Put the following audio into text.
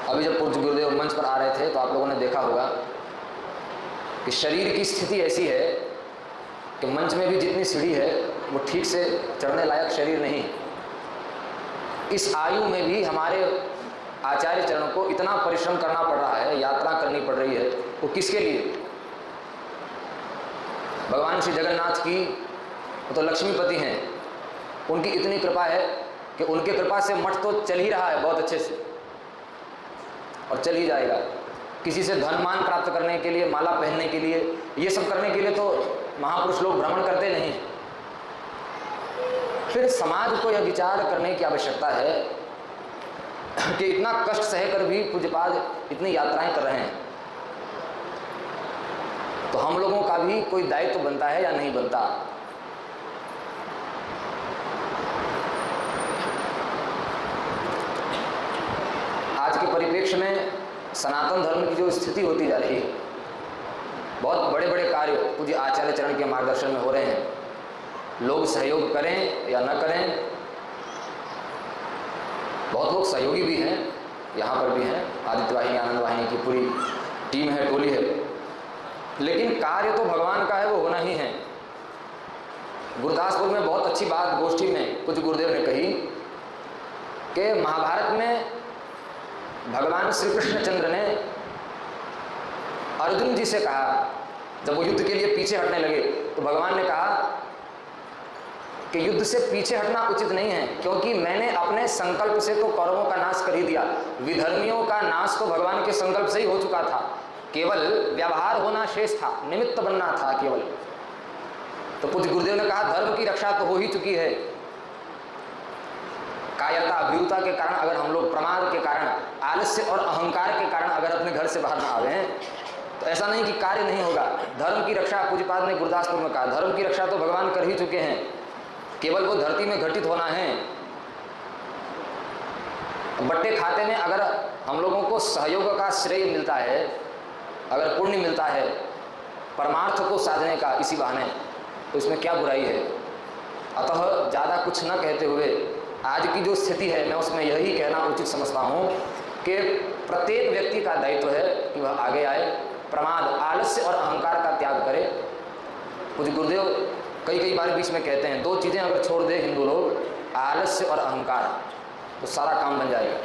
अभी जब पूज्य गुरुदेव मंच पर आ रहे थे तो आप लोगों ने देखा होगा कि शरीर की स्थिति ऐसी है कि मंच में भी जितनी सीढ़ी है वो ठीक से चढ़ने लायक शरीर नहीं। इस आयु में भी हमारे आचार्य चरण को इतना परिश्रम करना पड़ रहा है, यात्रा करनी पड़ रही है, वो किसके लिए? भगवान श्री जगन्नाथ की वो तो लक्ष्मीपति हैं, उनकी इतनी कृपा है कि उनके कृपा से मठ तो चल ही रहा है बहुत अच्छे से और चल ही जाएगा। किसी से धन मान प्राप्त करने के लिए, माला पहनने के लिए, ये सब करने के लिए तो महापुरुष लोग भ्रमण करते नहीं। फिर समाज को यह विचार करने की आवश्यकता है कि इतना कष्ट सहकर भी पूज्यपाद इतनी यात्राएं कर रहे हैं, तो हम लोगों का भी कोई दायित्व बनता है या नहीं बनता? आज के परिप्रेक्ष्य में सनातन धर्म की जो स्थिति होती जा रही है, बहुत बड़े बड़े कार्य पूज्य आचार्य चरण के मार्गदर्शन में हो रहे हैं। लोग सहयोग करें या न करें, बहुत लोग सहयोगी भी हैं, यहाँ पर भी हैं, आदित्य वाहिनी, आनंद वाहिनी की पूरी टीम है, टोली है, लेकिन कार्य तो भगवान का है, वो होना ही है। गुरदासपुर में बहुत अच्छी बात गोष्ठी में कुछ गुरुदेव ने कही कि महाभारत में भगवान श्री कृष्णचंद्र ने अर्जुन जी से कहा, जब वो युद्ध के लिए पीछे हटने लगे तो भगवान ने कहा कि युद्ध से पीछे हटना उचित नहीं है, क्योंकि मैंने अपने संकल्प से तो कौरवों का नाश कर ही दिया, विधर्मियों का नाश तो भगवान के संकल्प से ही हो चुका था, केवल व्यवहार होना शेष था, निमित्त बनना था केवल। तो पूज्य गुरुदेव ने कहा धर्म की रक्षा तो हो ही चुकी है। कायरता, अभिरुता के कारण अगर हम लोग प्रमाद के कारण, आलस्य और अहंकार के कारण अगर अपने घर से बाहर ना आवे तो ऐसा नहीं कि कार्य नहीं होगा। धर्म की रक्षा पूज्यपाद ने गुरदासपुर में कहा, धर्म की रक्षा तो भगवान कर ही चुके हैं, केवल वो धरती में घटित होना है। बट्टे खाते में अगर हम लोगों को सहयोग का श्रेय मिलता है, अगर पुण्य मिलता है परमार्थ को साधने का इसी बहाने, तो इसमें क्या बुराई है? अतः ज़्यादा कुछ न कहते हुए आज की जो स्थिति है मैं उसमें यही कहना उचित समझता हूँ कि प्रत्येक व्यक्ति का दायित्व है कि वह आगे आए, प्रमाद, आलस्य और अहंकार का त्याग करे। कुछ गुरुदेव कई बार बीच में कहते हैं, दो चीज़ें अगर छोड़ दे हिंदू लोग, आलस्य और अहंकार, तो सारा काम बन जाएगा।